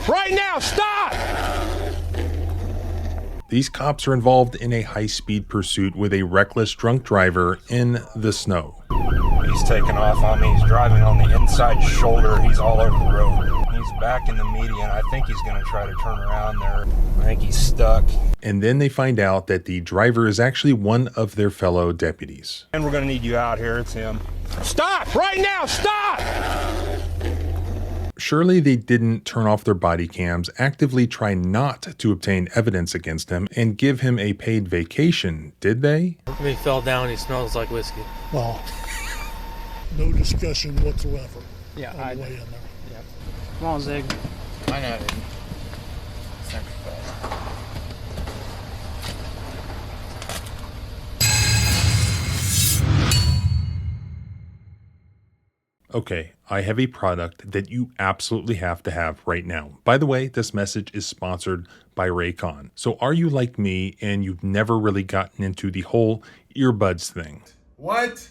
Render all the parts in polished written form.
right now, stop! These cops are involved in a high-speed pursuit with a reckless drunk driver in the snow. He's taking off on me. He's driving on the inside shoulder. He's all over the road. He's back in the median. I think he's going to try to turn around there. I think he's stuck. And then they find out that the driver is actually one of their fellow deputies. And we're going to need you out here. It's him. Stop right now, stop! Surely they didn't turn off their body cams, actively try not to obtain evidence against him, and give him a paid vacation, did they? He fell down, he smells like whiskey. Well, no discussion whatsoever. Yeah, on the way in there. Yeah. Come on, Zig. I know, dude. It's never fast. Okay, I have a product that you absolutely have to have right now. By the way, this message is sponsored by Raycon. So are you like me and you've never really gotten into the whole earbuds thing? What?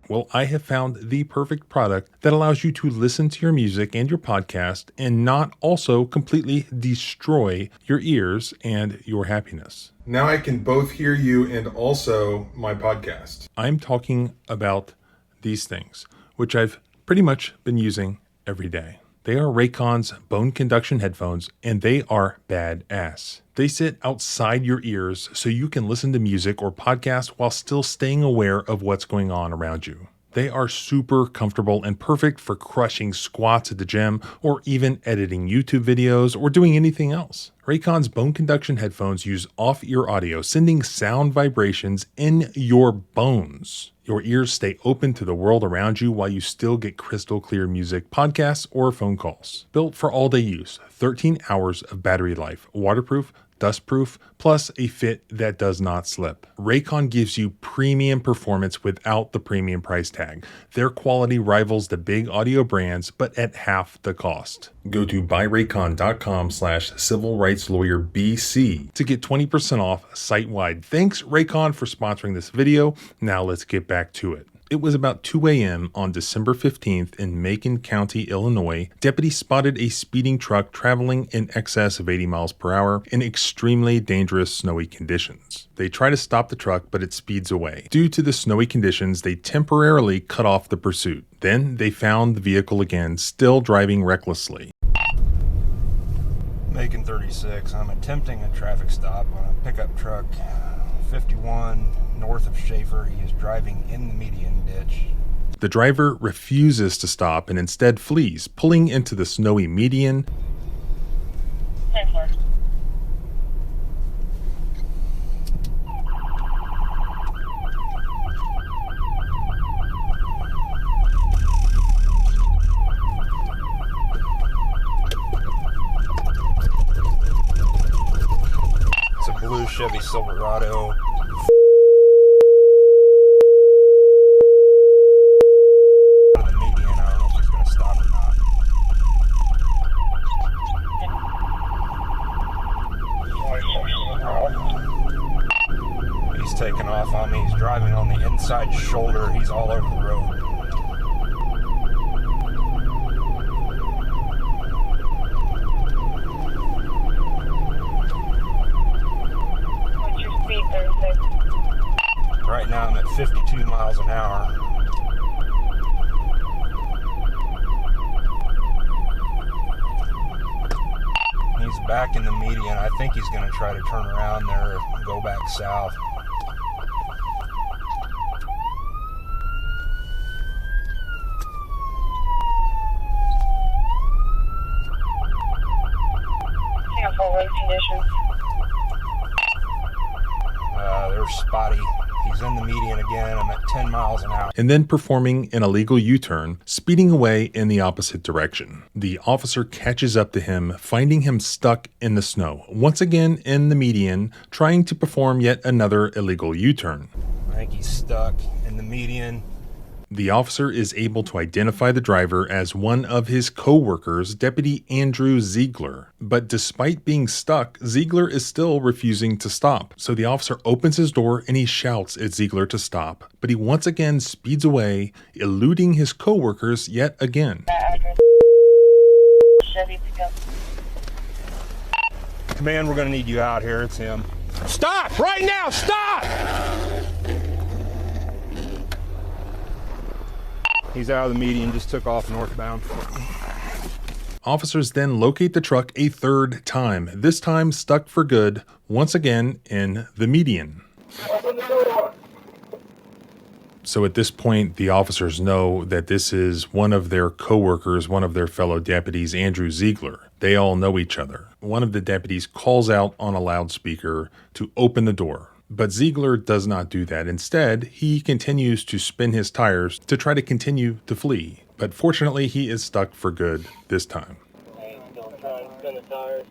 Well, I have found the perfect product that allows you to listen to your music and your podcast and not also completely destroy your ears and your happiness. Now I can both hear you and also my podcast. I'm talking about these things, which I've pretty much been using every day. They are Raycon's bone conduction headphones, and they are badass. They sit outside your ears so you can listen to music or podcasts while still staying aware of what's going on around you. They are super comfortable and perfect for crushing squats at the gym or even editing YouTube videos or doing anything else. Raycon's bone conduction headphones use off-ear audio, sending sound vibrations in your bones. Your ears stay open to the world around you while you still get crystal clear music, podcasts, or phone calls. Built for all-day use, 13 hours of battery life, waterproof, dustproof, plus a fit that does not slip. Raycon gives you premium performance without the premium price tag. Their quality rivals the big audio brands, but at half the cost. Go to buyraycon.com/civilrightslawyerbc to get 20% off site-wide. Thanks Raycon for sponsoring this video. Now let's get back to it. It was about 2 a.m. on December 15th in Macon County, Illinois. Deputies spotted a speeding truck traveling in excess of 80 miles per hour in extremely dangerous snowy conditions. They try to stop the truck, but it speeds away. Due to the snowy conditions, they temporarily cut off the pursuit. Then they found the vehicle again, still driving recklessly. Macon 36. I'm attempting a traffic stop on a pickup truck, 51 north of Schaefer. He is driving in the median ditch. The driver refuses to stop and instead flees, pulling into the snowy median. It's a blue Chevy Silverado. He's taking off on me. He's driving on the inside shoulder. He's all over the road. What's your speed, 36? Right now I'm at 52 miles an hour. He's back in the median. I think he's going to try to turn around there and go back south. Careful road conditions. They're spotty. He's in the median again. I'm at 10 miles an hour. And then performing an illegal U-turn, speeding away in the opposite direction. The officer catches up to him, finding him stuck in the snow, once again in the median, trying to perform yet another illegal U-turn. I think he's stuck in the median. The officer is able to identify the driver as one of his co-workers, Deputy Andrew Ziegler. But despite being stuck, Ziegler is still refusing to stop. So the officer opens his door and he shouts at Ziegler to stop. But he once again speeds away, eluding his co-workers yet again. Chevy pickup. Command, we're going to need you out here. It's him. Stop! Right now! Stop! He's out of the median, just took off northbound. Officers then locate the truck a third time, this time stuck for good, once again in the median. So at this point, the officers know that this is one of their coworkers, one of their fellow deputies, Andrew Ziegler. They all know each other. One of the deputies calls out on a loudspeaker to open the door. But Ziegler does not do that. Instead, he continues to spin his tires to try to continue to flee. But fortunately, he is stuck for good this time. He's still trying to spin the tires.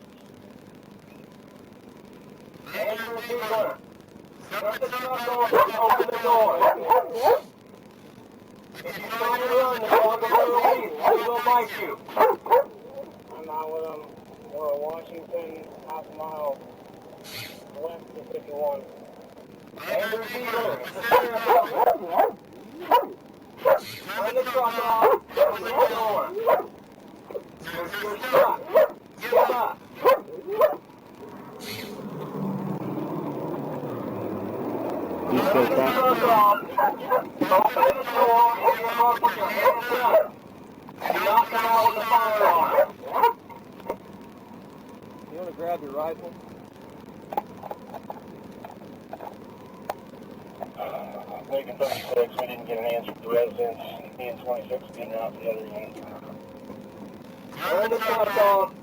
Andrew Ziegler, shut the truck off and open the door. If you try to run, the dog will leave. He will bite you. I'm out with him. We're Washington, half a mile west of 51. Andrew Ziegler, turn the truck off, open the door. There's your truck. Give it up. He's still Turn the truck off, open the door, and you're going to put your hands up. Do not come out with a firearm. You want to grab your rifle? Lincoln 36, we didn't get an answer from the residents. Being 26, being out the other end. Turn the truck off,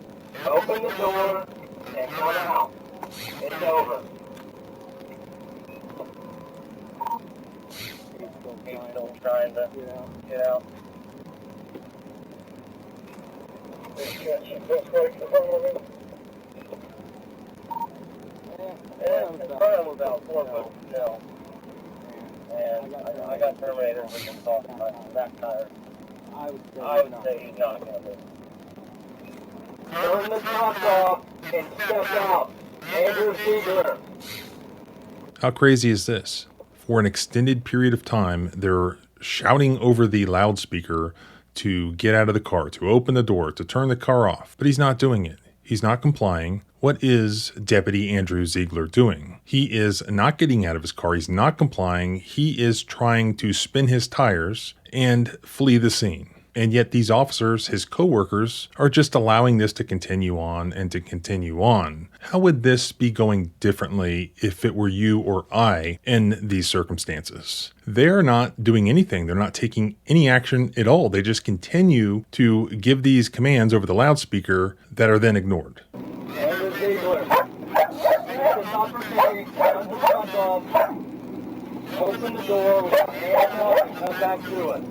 open the door, and come out. It's over. He's still trying to get out. It's probably about 4 foot still. And I got Terminator we can talk about that tire. I would say he's not going to be. Turn the truck off and step out. Andrew Ziegler. How crazy is this? For an extended period of time, they're shouting over the loudspeaker to get out of the car, to open the door, to turn the car off. But he's not doing it. He's not complying. What is Deputy Andrew Ziegler doing? He is not getting out of his car. He's not complying. He is trying to spin his tires and flee the scene. And yet these officers, his coworkers, are just allowing this to continue on and to continue on. How would this be going differently if it were you or I in these circumstances? They're not doing anything. They're not taking any action at all. They just continue to give these commands over the loudspeaker that are then ignored. Andrew Ziegler. Open the door with your hands up and come back to it.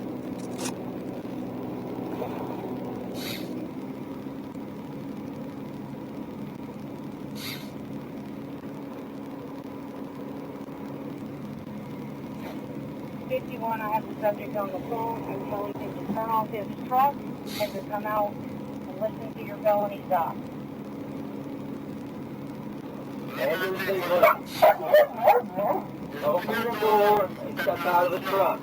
I have the subject on the phone. I'm telling him to turn off his truck and to come out and listen to your felony stop. Andrew Ziegler. Open the door and step out of the truck.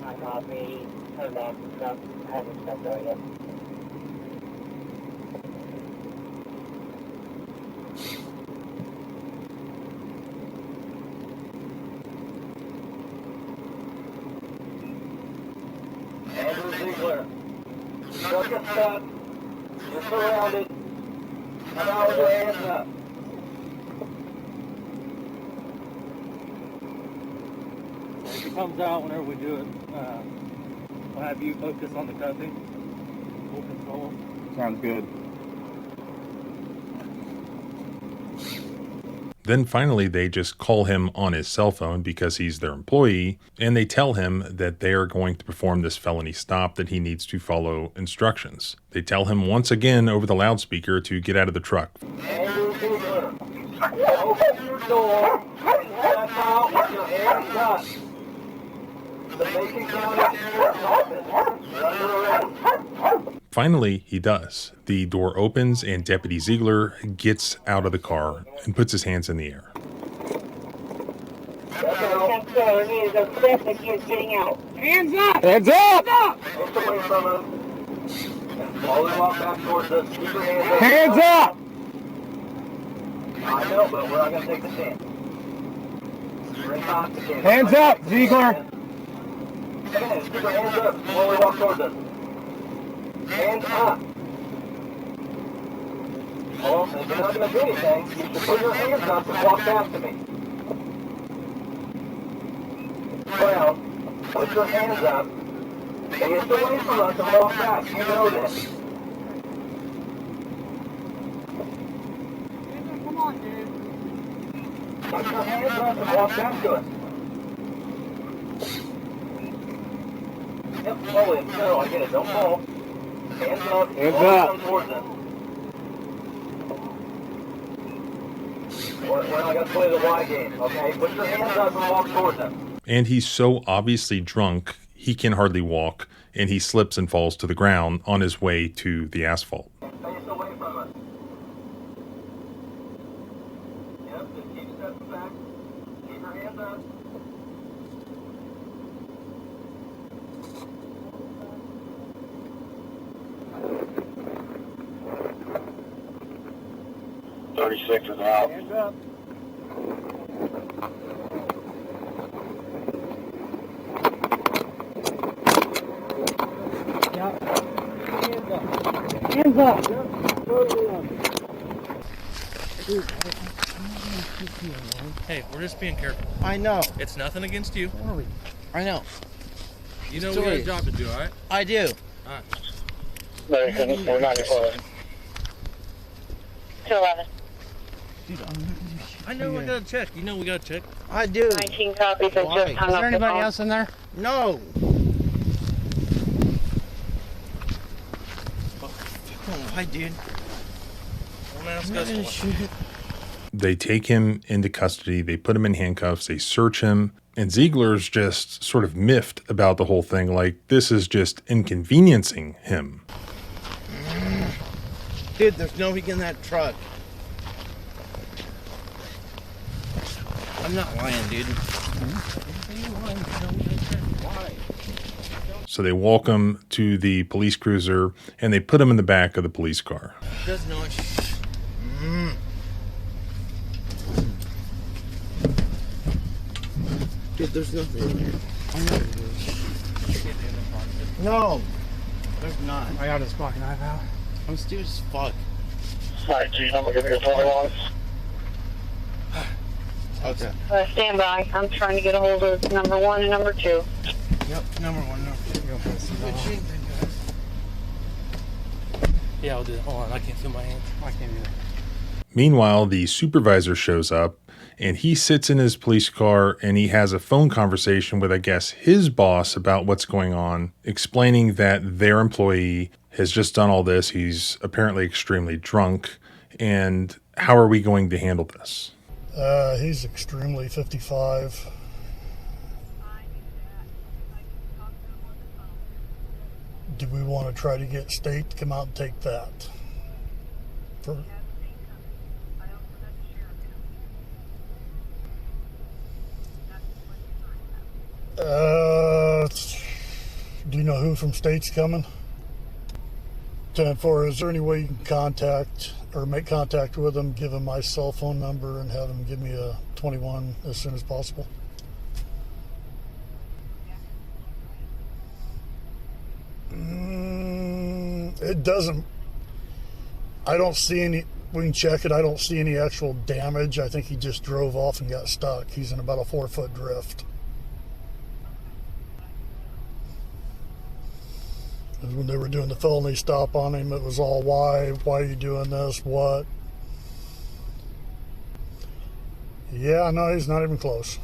I copy. Turn off the truck. I haven't stepped out yet. Andrew Ziegler. Truck is stuck. You're surrounded. Come out with your hands up. If it comes out whenever we do it, we'll have you focus on the cuffing. Full control. Sounds good. Then finally, they just call him on his cell phone because he's their employee, and they tell him that they are going to perform this felony stop, that he needs to follow instructions. They tell him once again over the loudspeaker to get out of the truck. Andrew Ziegler. Open your door and step out with your hands up. The Macon County Sheriff's Office. You're under arrest. Finally, he does. The door opens and Deputy Ziegler gets out of the car and puts his hands in the air. Step out. there needs to assist the kids getting out. Hands up! Hands up! Get away from us. Slowly walk back towards us. Keep your hands up. Hands up! I know, but we're not going to take the chance. We're intoxicated. Hands up, Ziegler! Again, keep your hands up. Slowly walk towards us. Hands up. Well, if you're not going to do anything, you should put your hands up and walk back to me. Well, put your hands up. Stay away from us and walk back. You know this. Come on, dude. Put your hands up and walk back to us. Yep, slowly. No, I get it. Don't fall. Hands up. Hands slowly up. come towards us. We're not going to play the Y game, okay? Put your hands up and walk towards us. And he's so obviously drunk, he can hardly walk, and he slips and falls to the ground on his way to the asphalt. Face away from us. Yep, just keep stepping back. Keep your hands up. .36 is out. Hands up. Hands up. Hey, we're just being careful. I know. It's nothing against you. I know. You know we got a job to do, all right? I do. All right. 494. 211. I know I gotta check. You know we gotta check. I do. 19 copies have Why? just hung up the phone. in there? No. Why, dude? Don't ask us what. Shit. They take him into custody, they put him in handcuffs, they search him, and Ziegler's just sort of miffed about the whole thing, like this is just inconveniencing him. Dude, there's nobody in that truck. I'm not lying, dude. So they walk him to the police cruiser, and they put him in the back of the police car. Does no sh. Dude, there's nothing in here. I know there is. No, there's not. I got his fucking knife out. I'm stupid as fuck. Alright, G, I'm gonna give you a 21. Okay. Stand by. I'm trying to get a hold of number 1 and number 2. Yep, number one, number two. Yeah, I'll do it. Hold on, I can't feel my hands. I can't do that. Meanwhile, the supervisor shows up, and he sits in his police car, and he has a phone conversation with, I guess, his boss about what's going on, explaining that their employee has just done all this. He's apparently extremely drunk, and how are we going to handle this? He's extremely 55. Do we want to try to get state to come out and take that? Do you know who from state's coming? 10-4, is there any way you can contact or make contact with them, give them my cell phone number, and have them give me a 21 as soon as possible? It doesn't, I don't see any, we can check it, I don't see any actual damage. I think he just drove off and got stuck. He's in about a 4-foot drift. When they were doing the felony stop on him, it was all why are you doing this, what? Yeah, no, he's not even close.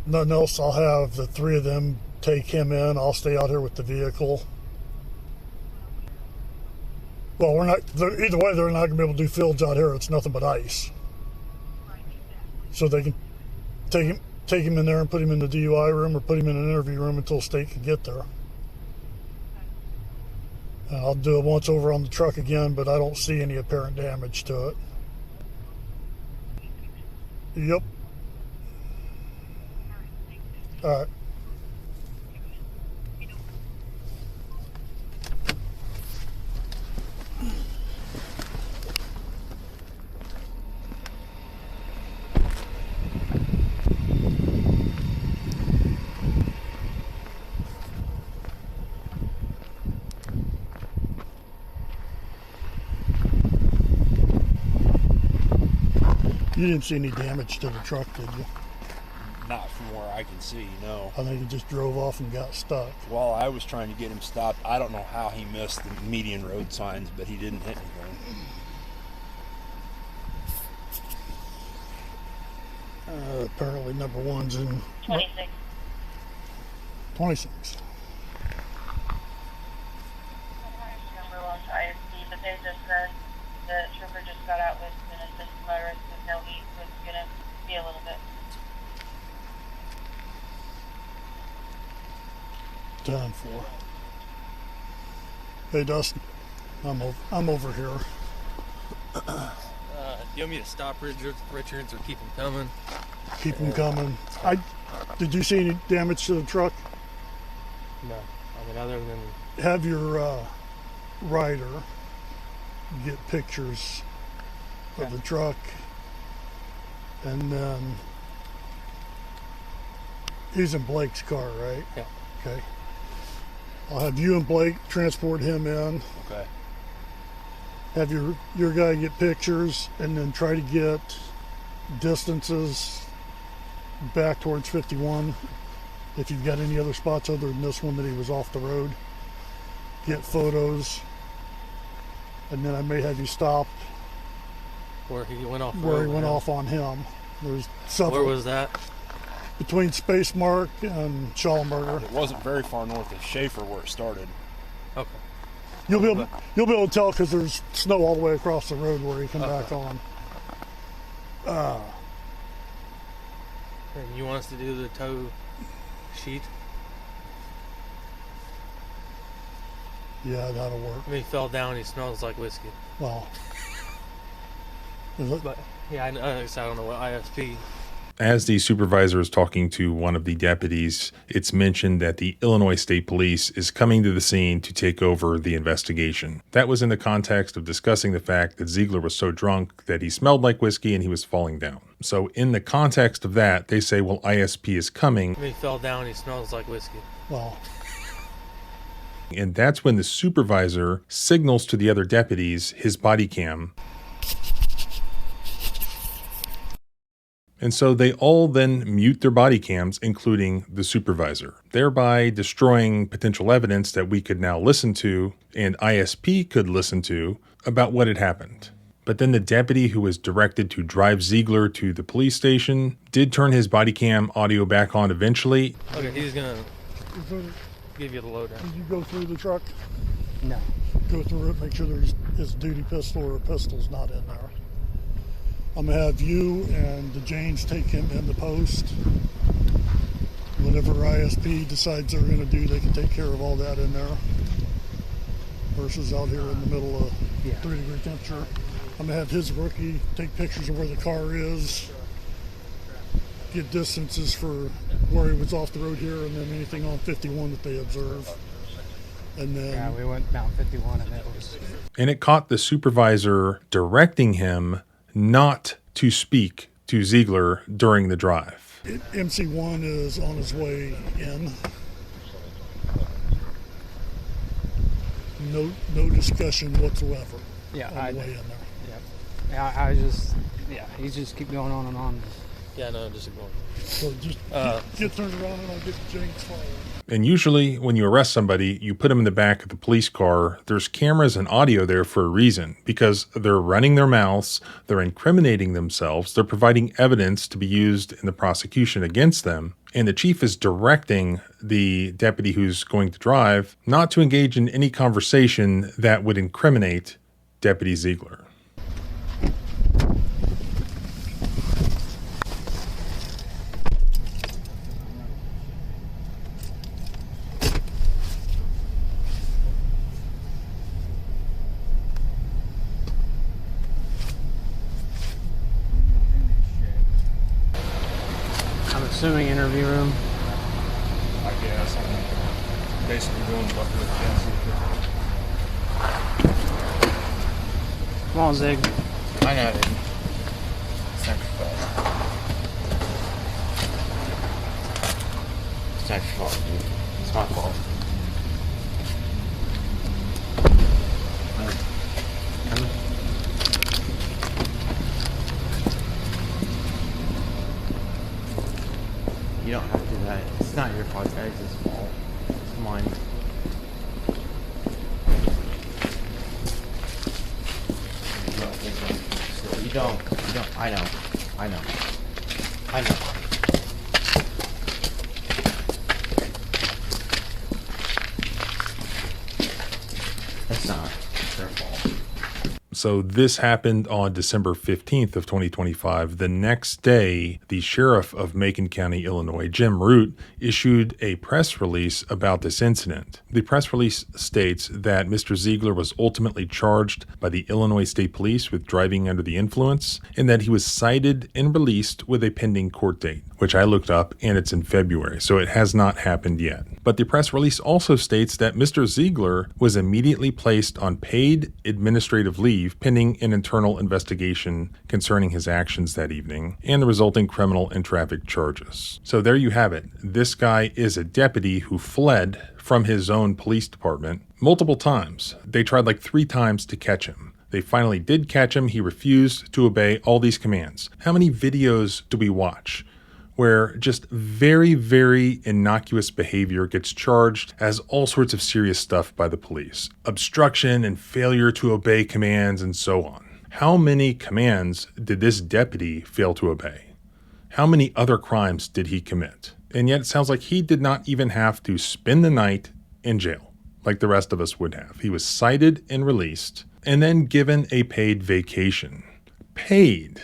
Nothing else, I'll have the three of them take him in. I'll stay out here with the vehicle. Well, either way, they're not going to be able to do fields out here. It's nothing but ice. So they can take him in there and put him in the DUI room or put him in an interview room until state can get there. And I'll do it once over on the truck again, but I don't see any apparent damage to it. Yep. All right. You didn't see any damage to the truck, did you? Not from where I can see, no. I think he just drove off and got stuck. While I was trying to get him stopped, I don't know how he missed the median road signs, but he didn't hit anything. Apparently number one's in 26. 26. Number one's ISP, but they just said the trooper just got out with an assisted virus with no heat, so it's gonna be a little bit. 10-4. Hey Dustin, I'm over here. You want me to stop Richards or keep him coming? Keep them coming. Did you see any damage to the truck? No. I mean, other than... Have your rider get pictures of the truck, and then he's in Blake's car, right? Yeah. Okay. I'll have you and Blake transport him in. Okay. Have your guy get pictures, and then try to get distances back towards 51. If you've got any other spots other than this one that he was off the road, get photos, and then I may have you stop where he went off. where he went off on him. There's something. Where was that? Between Space Mark and Schallenberger. It wasn't very far north of Schaefer where it started. Okay. You'll be able to tell because there's snow all the way across the road where he come back on. And you want us to do the tow sheet? Yeah, that'll work. I mean, he fell down. He smells like whiskey. Well, But yeah, I don't know what ISP. As the supervisor is talking to one of the deputies, it's mentioned that the Illinois State Police is coming to the scene to take over the investigation. That was in the context of discussing the fact that Ziegler was so drunk that he smelled like whiskey and he was falling down. So in the context of that, they say, well, ISP is coming. I mean, he fell down. He smells like whiskey. well, And that's when the supervisor signals to the other deputies his body cam. And so they all then mute their body cams, including the supervisor, thereby destroying potential evidence that we could now listen to and ISP could listen to about what had happened. But then the deputy who was directed to drive Ziegler to the police station did turn his body cam audio back on eventually. Okay, he's gonna give you the lowdown. did you go through the truck? No. Go through it, make sure there's his duty pistol or pistol's not in there. I'm gonna have you and the Janes take him in the post. Whatever ISP decides they're gonna do, they can take care of all that in there. Versus out here in the middle of 3-degree temperature. I'm gonna have his rookie take pictures of where the car is, get distances for where he was off the road here, and then anything on 51 that they observe. And then Yeah, we went down 51 and it was... And it caught the supervisor directing him not to speak to Ziegler during the drive. MC1 is on his way in. No discussion whatsoever Yeah, on the way in there. I just... Yeah, he just keep going on and on. Yeah, no, just ignore him. So just get turned around and I'll get the James followed. And usually when you arrest somebody, you put them in the back of the police car. There's cameras and audio there for a reason, because they're running their mouths, they're incriminating themselves, they're providing evidence to be used in the prosecution against them. And the chief is directing the deputy who's going to drive not to engage in any conversation that would incriminate Deputy Ziegler. assuming interview room. I guess. I'm basically doing what with Jesse. Come on, Zig. I know, dude. It's not your fault. It's not your fault, dude. It's my fault. You don't have to do that. It's not your fault, guys. It's his fault. It's mine. You don't. I know. It's not their fault. So this happened on December 15th of 2025. The next day, the sheriff of Macon County, Illinois, Jim Root, issued a press release about this incident. The press release states that Mr. Ziegler was ultimately charged by the Illinois State Police with driving under the influence, and that he was cited and released with a pending court date, which I looked up, and it's in February, so it has not happened yet. But the press release also states that Mr. Ziegler was immediately placed on paid administrative leave pending an internal investigation concerning his actions that evening and the resulting criminal and traffic charges. So there you have it. This guy is a deputy who fled from his own police department multiple times. They tried like 3 times to catch him. They finally did catch him. He refused to obey all these commands. How many videos do we watch where just very, very innocuous behavior gets charged as all sorts of serious stuff by the police? Obstruction and failure to obey commands and so on. How many commands did this deputy fail to obey? How many other crimes did he commit? And yet it sounds like he did not even have to spend the night in jail like the rest of us would have. He was cited and released and then given a paid vacation. Paid.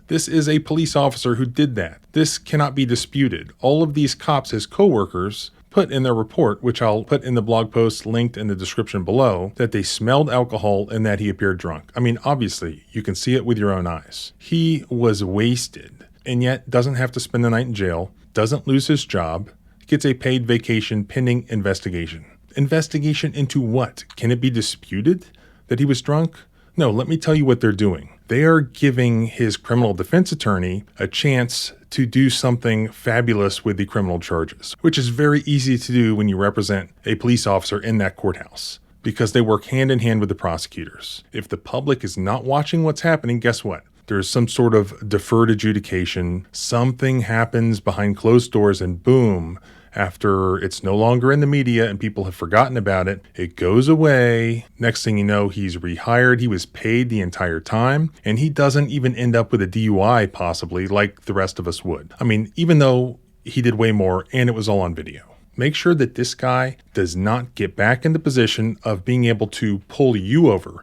This is a police officer who did that. This cannot be disputed. All of these cops, his co-workers, put in their report, which I'll put in the blog post linked in the description below, that they smelled alcohol and that he appeared drunk. I mean, obviously, you can see it with your own eyes. He was wasted and yet doesn't have to spend the night in jail, doesn't lose his job, gets a paid vacation pending investigation. Investigation into what? Can it be disputed that he was drunk? No, let me tell you what they're doing. They are giving his criminal defense attorney a chance to do something fabulous with the criminal charges, which is very easy to do when you represent a police officer in that courthouse, because they work hand in hand with the prosecutors. If the public is not watching what's happening, guess what? There's some sort of deferred adjudication. Something happens behind closed doors and boom, after it's no longer in the media and people have forgotten about it, it goes away. Next thing you know, he's rehired. He was paid the entire time, and he doesn't even end up with a DUI possibly like the rest of us would. I mean, even though he did way more and it was all on video. Make sure that this guy does not get back in the position of being able to pull you over,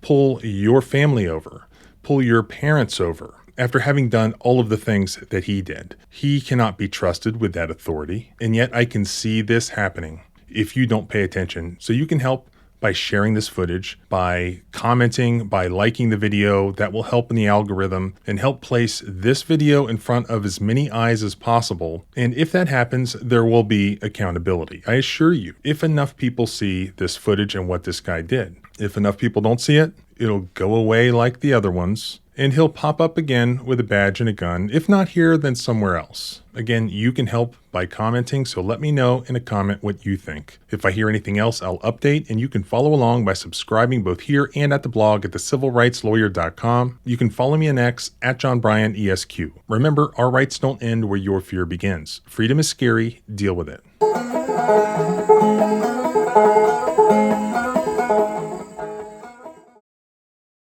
pull your family over, pull your parents over. After having done all of the things that he did, he cannot be trusted with that authority. And yet I can see this happening if you don't pay attention. So you can help by sharing this footage, by commenting, by liking the video. That will help in the algorithm and help place this video in front of as many eyes as possible. And if that happens, there will be accountability. I assure you, if enough people see this footage and what this guy did, if enough people don't see it, it'll go away like the other ones. And he'll pop up again with a badge and a gun. If not here, then somewhere else. Again, you can help by commenting, so let me know in a comment what you think. If I hear anything else, I'll update, and you can follow along by subscribing both here and at the blog at thecivilrightslawyer.com. You can follow me on X at JohnBryanESQ. Remember, our rights don't end where your fear begins. Freedom is scary. Deal with it.